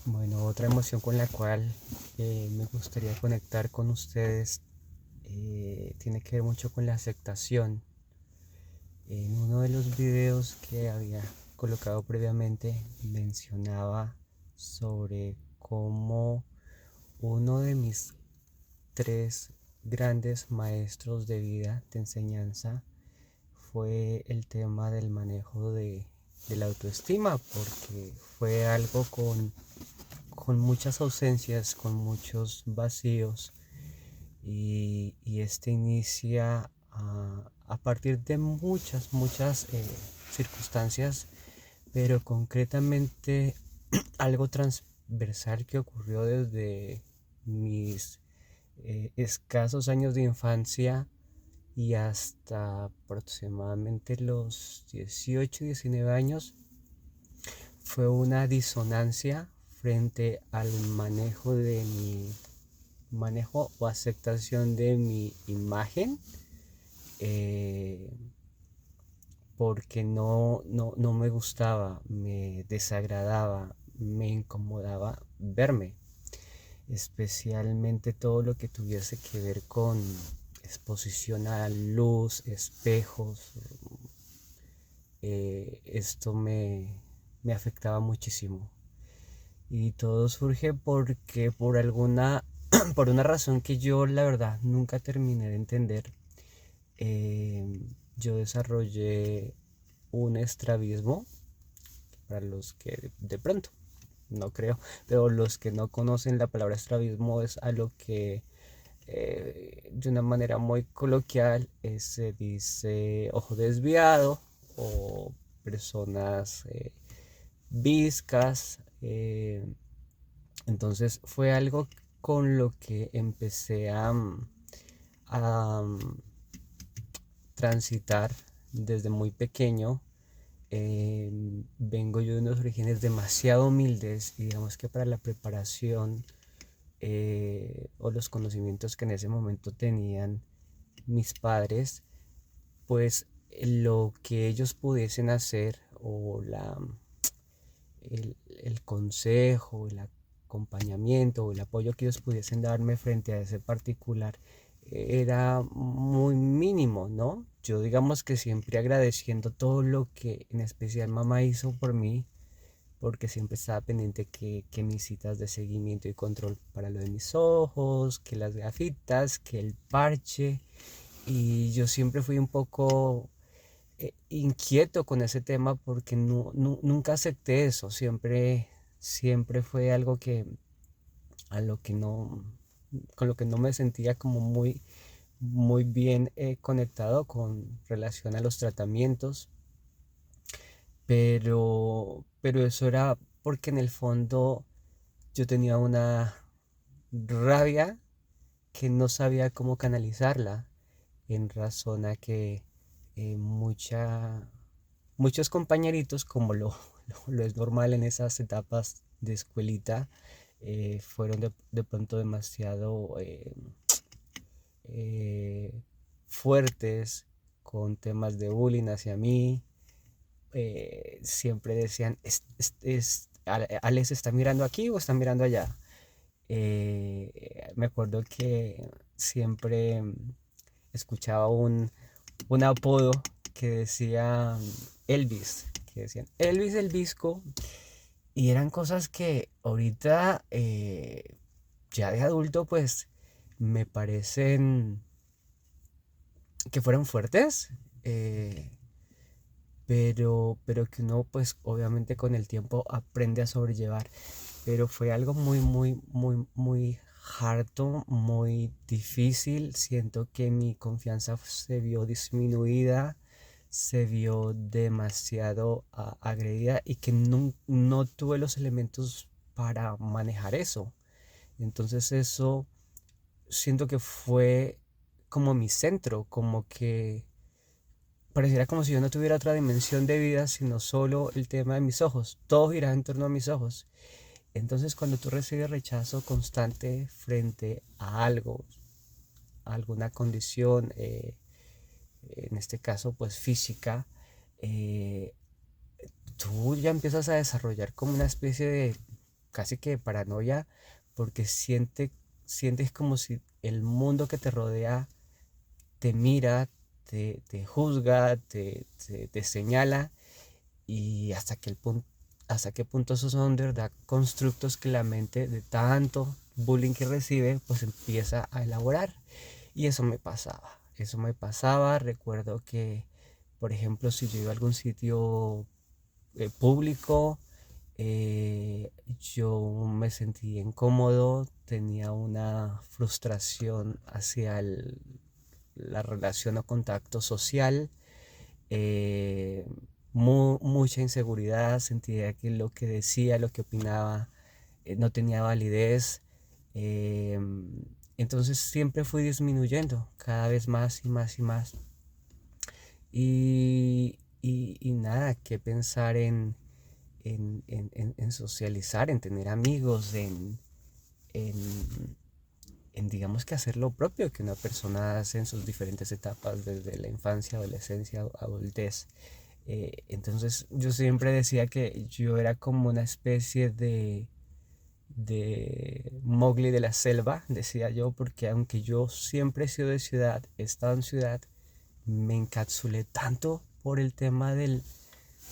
Bueno, otra emoción con la cual me gustaría conectar con ustedes tiene que ver mucho con la aceptación. En uno de los videos que había colocado previamente mencionaba sobre cómo uno de mis tres grandes maestros de vida, de enseñanza, fue el tema del manejo de la autoestima, porque fue algo con muchas ausencias, con muchos vacíos, y este inicia a partir de muchas circunstancias, pero concretamente algo transversal que ocurrió desde mis escasos años de infancia y hasta aproximadamente los 18 19 años. Fue una disonancia frente al manejo o aceptación de mi imagen, eh, porque no me gustaba, me desagradaba, me incomodaba verme, especialmente todo lo que tuviese que ver con exposición a luz, espejos. Esto me afectaba muchísimo. Y todo surge porque por alguna, por una razón que yo la verdad nunca terminé de entender, yo desarrollé un estrabismo. Para los que de pronto, no creo, pero los que no conocen la palabra estrabismo es a lo que de una manera muy coloquial se dice ojo desviado o personas viscas. Entonces fue algo con lo que empecé a transitar desde muy pequeño. Vengo yo de unos orígenes demasiado humildes y digamos que para la preparación o los conocimientos que en ese momento tenían mis padres, pues lo que ellos pudiesen hacer o el consejo, el acompañamiento o el apoyo que ellos pudiesen darme frente a ese particular era muy mínimo, ¿no? Yo digamos que siempre agradeciendo todo lo que en especial mamá hizo por mí, porque siempre estaba pendiente que mis citas de seguimiento y control para lo de mis ojos, que las gafitas, que el parche, y yo siempre fui un poco inquieto con ese tema porque nunca acepté eso, siempre fue algo que a lo que no, con lo que no me sentía como muy bien conectado con relación a los tratamientos, pero eso era porque en el fondo yo tenía una rabia que no sabía cómo canalizarla en razón a que muchos compañeritos, como lo es normal en esas etapas de escuelita, fueron de pronto demasiado eh, fuertes con temas de bullying hacia mí. Siempre decían, ¿Alex está mirando aquí o está mirando allá? Me acuerdo que siempre escuchaba un apodo que decía Elvis, que decían Elvis el Visco, y eran cosas que ahorita ya de adulto pues me parecen que fueron fuertes, eh, pero que uno pues obviamente con el tiempo aprende a sobrellevar. Pero fue algo muy harto, muy difícil. Siento que mi confianza se vio disminuida, se vio demasiado agredida y que no tuve los elementos para manejar eso. Entonces eso siento que fue como mi centro, como que pareciera como si yo no tuviera otra dimensión de vida, sino solo el tema de mis ojos. Todo gira en torno a mis ojos. Entonces, cuando tú recibes rechazo constante frente a algo, a alguna condición, en este caso, pues física, eh, tú ya empiezas a desarrollar como una especie casi que de paranoia, porque sientes como si el mundo que te rodea te mira, te juzga, te señala, y hasta qué punto esos son de verdad constructos que la mente de tanto bullying que recibe pues empieza a elaborar. Y eso me pasaba. Recuerdo que, por ejemplo, si yo iba a algún sitio público, eh, yo me sentía incómodo, tenía una frustración hacia la relación o contacto social, eh, mucha inseguridad, sentía que lo que decía, lo que opinaba, no tenía validez. eh, entonces siempre fui disminuyendo cada vez más y más y más. Y nada, que pensar en socializar, en tener amigos, en, digamos que hacer lo propio que una persona hace en sus diferentes etapas, desde la infancia, adolescencia, adultez. Entonces yo siempre decía que yo era como una especie de Mowgli de la selva, decía yo, porque aunque yo siempre he sido de ciudad, he estado en ciudad, me encapsulé tanto por el tema de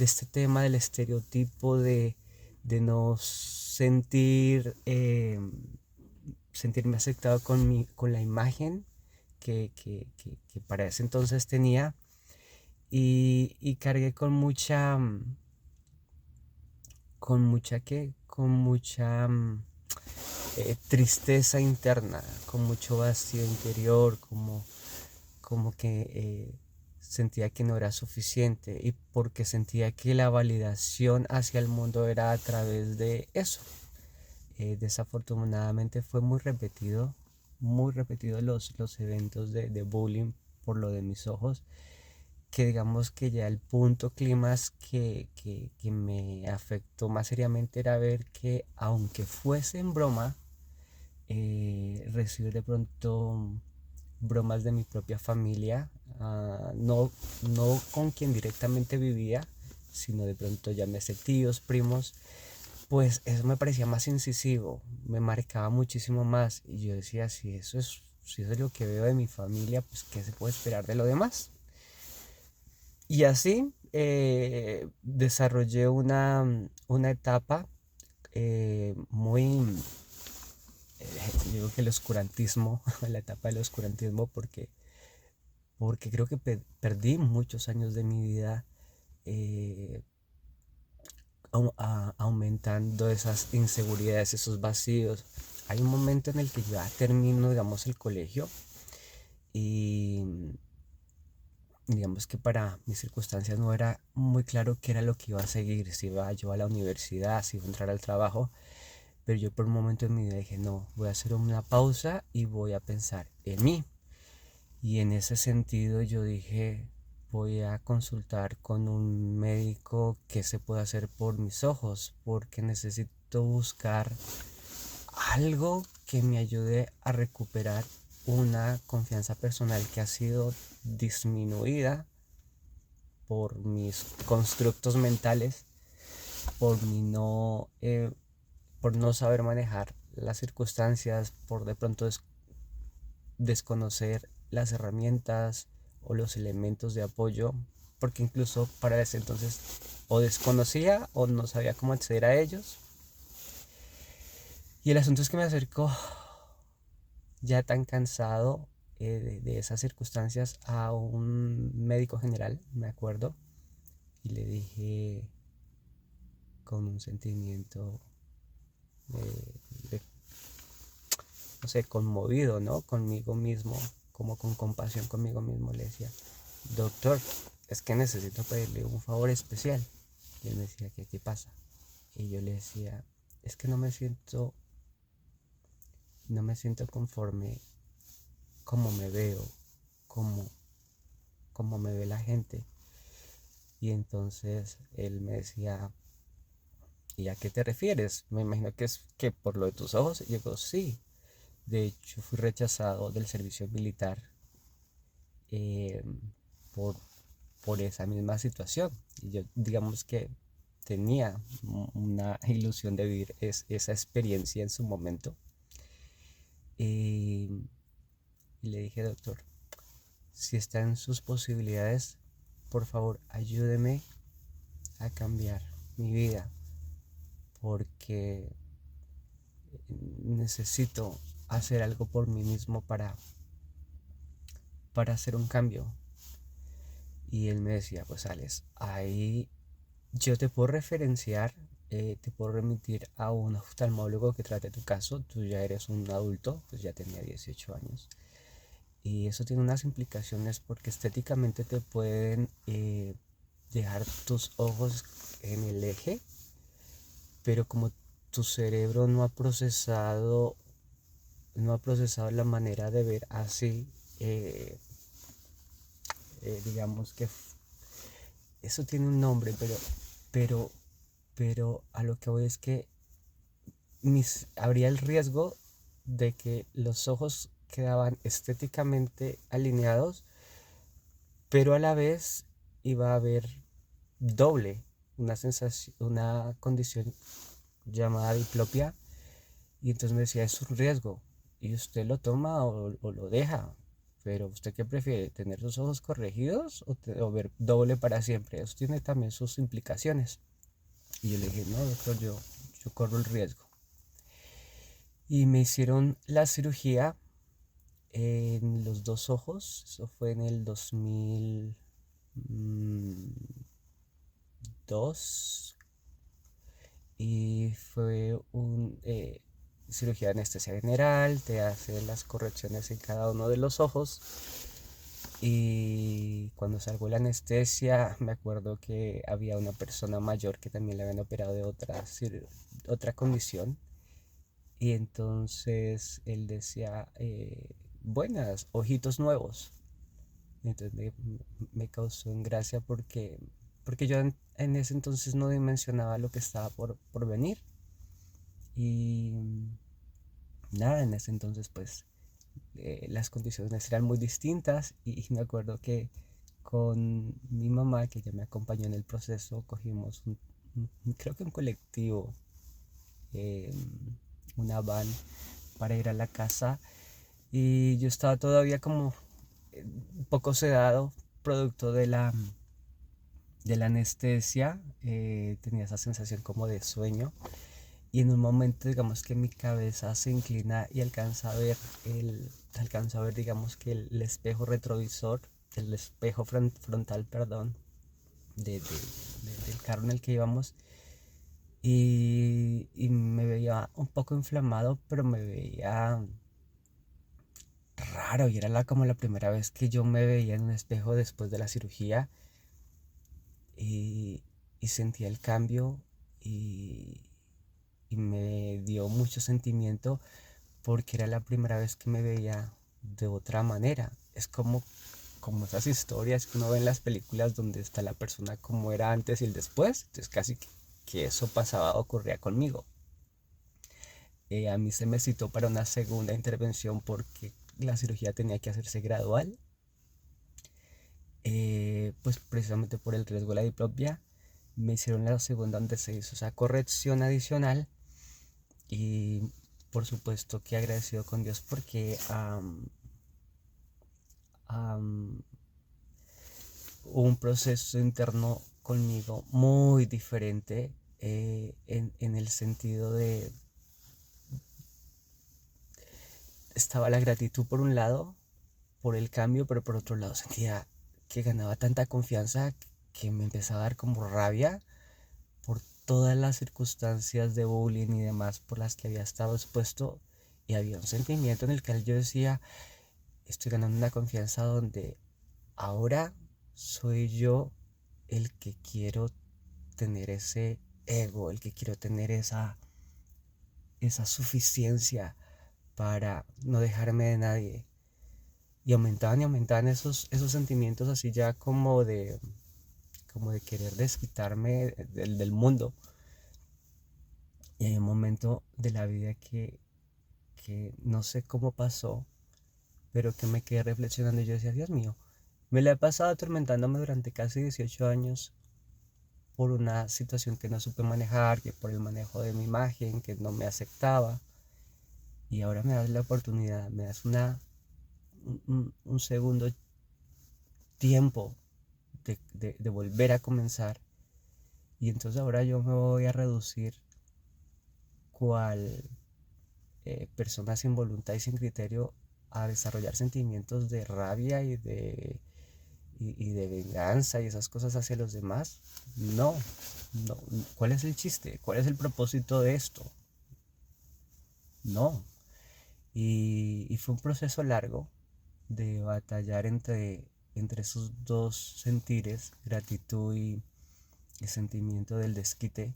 este tema del estereotipo de no sentirme aceptado con la imagen que para ese entonces tenía, y cargué con mucha tristeza interna, con mucho vacío interior, como que sentía que no era suficiente, y porque sentía que la validación hacia el mundo era a través de eso. Desafortunadamente fue muy repetido los eventos de bullying por lo de mis ojos, que digamos que ya el punto clímax que me afectó más seriamente era ver que, aunque fuese en broma, recibir de pronto bromas de mi propia familia, no con quien directamente vivía, sino de pronto llámese tíos, primos, pues eso me parecía más incisivo, me marcaba muchísimo más, y yo decía, si eso es lo que veo de mi familia, pues ¿qué se puede esperar de lo demás? Y así desarrollé una etapa muy, yo digo que el oscurantismo, la etapa del oscurantismo, porque creo que perdí muchos años de mi vida eh, aumentando esas inseguridades, esos vacíos. Hay un momento en el que ya termino, digamos, el colegio, y digamos que para mis circunstancias no era muy claro qué era lo que iba a seguir, si iba yo a la universidad, si iba a entrar al trabajo, pero yo por un momento en mi vida dije, no, voy a hacer una pausa y voy a pensar en mí. Y en ese sentido yo dije, voy a consultar con un médico qué se puede hacer por mis ojos, porque necesito buscar algo que me ayude a recuperar una confianza personal que ha sido disminuida por mis constructos mentales, por mi no, por no saber manejar las circunstancias, por de pronto desconocer las herramientas o los elementos de apoyo, porque incluso para ese entonces o desconocía o no sabía cómo acceder a ellos. Y el asunto es que me acercó, ya tan cansado de esas circunstancias, a un médico general, me acuerdo, y le dije con un sentimiento de, no sé, conmovido, ¿no? Conmigo mismo, como con compasión conmigo mismo, le decía, doctor, es que necesito pedirle un favor especial. Y él me decía, ¿qué pasa? Y yo le decía, es que no me siento conforme como me veo, como, como me ve la gente. Y entonces él me decía, ¿y a qué te refieres? Me imagino que es que por lo de tus ojos. Y yo digo, sí, de hecho fui rechazado del servicio militar eh, por, por esa misma situación. Y yo digamos que tenía una ilusión de vivir esa experiencia en su momento. Y, y le dije, doctor, si está en sus posibilidades, por favor, ayúdeme a cambiar mi vida, porque necesito hacer algo por mí mismo para hacer un cambio. Y él me decía, pues Alex, ahí yo te puedo referenciar, te puedo remitir a un oftalmólogo que trate tu caso. Tú ya eres un adulto, pues ya tenía 18 años. Y eso tiene unas implicaciones porque estéticamente te pueden dejar tus ojos en el eje, pero como tu cerebro no ha procesado la manera de ver así, eh, digamos que eso tiene un nombre, pero, pero a lo que voy es que habría el riesgo de que los ojos quedaban estéticamente alineados, pero a la vez iba a haber doble, una sensación, una condición llamada diplopia, y entonces me decía, es un riesgo, y usted lo toma o lo deja, pero ¿usted qué prefiere? ¿Tener sus ojos corregidos o ver doble para siempre? Eso tiene también sus implicaciones. Y yo le dije, no, doctor, yo corro el riesgo. Y me hicieron la cirugía en los dos ojos, eso fue en el 2002, y fue una cirugía de anestesia general, te hace las correcciones en cada uno de los ojos. Y cuando salgo la anestesia, me acuerdo que había una persona mayor que también le habían operado de otra condición. Y entonces él decía, buenas, ojitos nuevos. Entonces me causó en gracia porque yo en ese entonces no dimensionaba lo que estaba por venir. Y nada, en ese entonces pues las condiciones eran muy distintas, y me acuerdo que con mi mamá, que ya me acompañó en el proceso, cogimos creo que un colectivo, eh, una van para ir a la casa, y yo estaba todavía como un poco sedado producto de la anestesia. Tenía esa sensación como de sueño, y en un momento digamos que mi cabeza se inclina y alcanzo a ver digamos que el espejo retrovisor, el espejo frontal, perdón, del carro en el que íbamos, y me veía un poco inflamado, pero me veía raro, y era como la primera vez que yo me veía en un espejo después de la cirugía, y, y sentía el cambio, y, y me dio mucho sentimiento porque era la primera vez que me veía de otra manera. Es como esas historias que uno ve en las películas donde está la persona como era antes y el después. Entonces casi que eso pasaba, ocurría conmigo. A mí se me citó para una segunda intervención porque la cirugía tenía que hacerse gradual, pues precisamente por el riesgo de la diplopia. Me hicieron la segunda donde se hizo esa corrección adicional, y por supuesto que agradecido con Dios porque hubo un proceso interno conmigo muy diferente, en el sentido de, estaba la gratitud por un lado, por el cambio, pero por otro lado sentía que ganaba tanta confianza que me empezaba a dar como rabia por todas las circunstancias de bullying y demás por las que había estado expuesto, y había un sentimiento en el que yo decía, estoy ganando una confianza donde ahora soy yo el que quiero tener ese ego, el que quiero tener esa suficiencia para no dejarme de nadie. Y aumentaban esos sentimientos así ya como de querer desquitarme del mundo. Y hay un momento de la vida que no sé cómo pasó, pero que me quedé reflexionando, y yo decía, Dios mío, me la he pasado atormentándome durante casi 18 años por una situación que no supe manejar, que por el manejo de mi imagen, que no me aceptaba. Y ahora me das la oportunidad, me das un segundo tiempo de volver a comenzar. Y entonces ahora yo me voy a reducir cual persona sin voluntad y sin criterio a desarrollar sentimientos de rabia y de venganza y esas cosas hacia los demás. No, no. ¿Cuál es el chiste? ¿Cuál es el propósito de esto? No. Y fue un proceso largo de batallar entre esos dos sentires, gratitud y el sentimiento del desquite.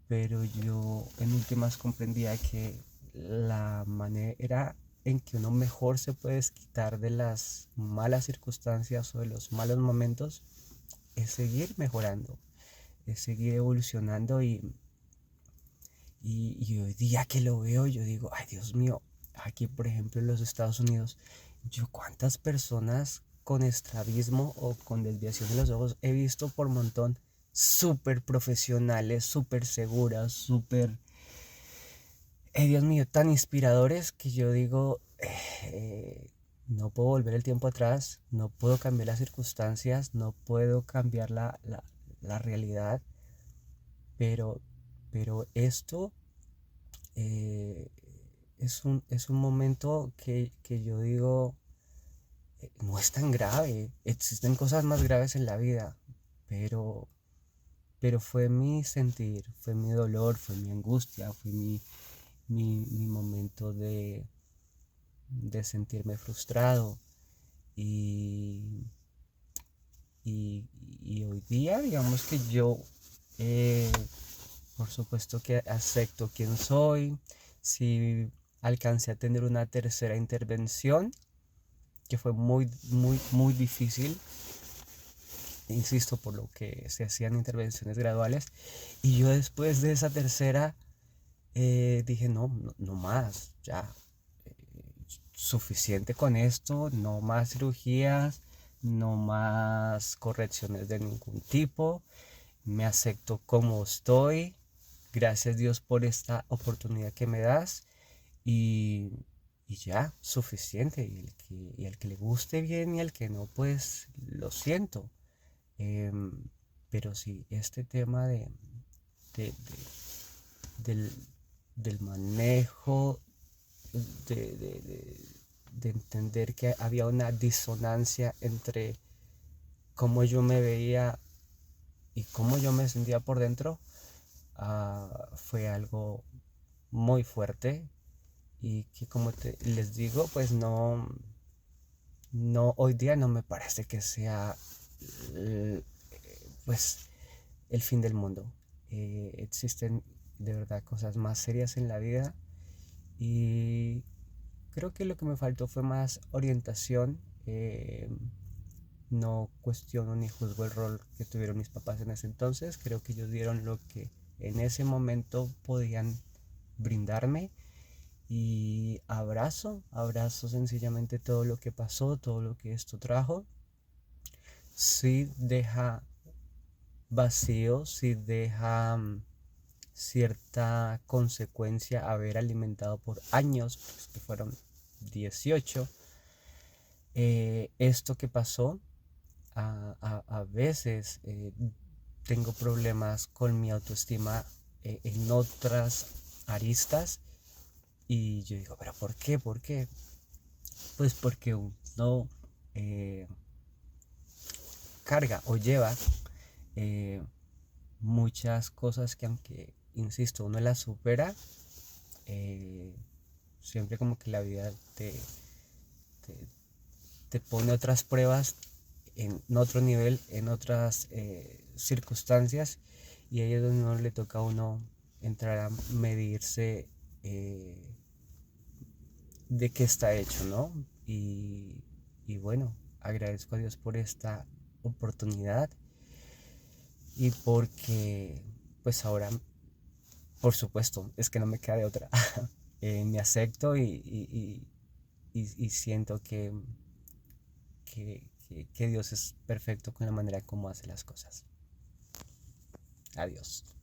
Pero yo en últimas comprendía que la manera en que uno mejor se puede desquitar de las malas circunstancias o de los malos momentos es seguir mejorando, es seguir evolucionando y hoy día que lo veo yo digo, ay Dios mío, aquí por ejemplo en los Estados Unidos, yo cuántas personas con estrabismo o con desviación de los ojos he visto por montón, súper profesionales, súper seguras, súper, Dios mío, tan inspiradores que yo digo, no puedo volver el tiempo atrás, no puedo cambiar las circunstancias, no puedo cambiar la realidad, pero, pero esto eh, es un momento que yo digo, no es tan grave, existen cosas más graves en la vida, pero, pero fue mi sentir, fue mi dolor, fue mi angustia, fue mi momento de sentirme frustrado y, y hoy día digamos que yo por supuesto que acepto quién soy. Si alcancé a tener una tercera intervención, que fue muy, muy, muy difícil, insisto, por lo que se hacían intervenciones graduales. Y yo después de esa tercera dije, no, no, no más, ya, eh, suficiente con esto, no más cirugías, no más correcciones de ningún tipo, me acepto como estoy. Gracias Dios por esta oportunidad que me das y, y ya, suficiente. Y al que le guste bien y al que no, pues lo siento. Em, pero sí, este tema de- del, del manejo, de, de- de- de entender que había una disonancia entre cómo yo me veía y cómo yo me sentía por dentro, fue algo muy fuerte y que como les digo, pues no, no, hoy día no me parece que sea eh, pues el fin del mundo. Existen de verdad cosas más serias en la vida y creo que lo que me faltó fue más orientación. No cuestiono ni juzgo el rol que tuvieron mis papás en ese entonces. Creo que ellos dieron lo que en ese momento podían brindarme y abrazo sencillamente todo lo que pasó, todo lo que esto trajo. Sí deja vacío, sí deja cierta consecuencia haber alimentado por años, pues que fueron 18, esto que pasó. A veces tengo problemas con mi autoestima en otras aristas y yo digo, pero ¿por qué? ¿Por qué? Pues porque uno eh, carga o lleva eh, muchas cosas que aunque, insisto, uno las supera, eh, siempre como que la vida te, te pone otras pruebas en otro nivel, en otras circunstancias y ahí es donde no le toca a uno entrar a medirse de qué está hecho, ¿no? Y bueno, agradezco a Dios por esta oportunidad y porque pues ahora, por supuesto, es que no me queda de otra. Me acepto y siento que Dios es perfecto con la manera como hace las cosas. Adiós.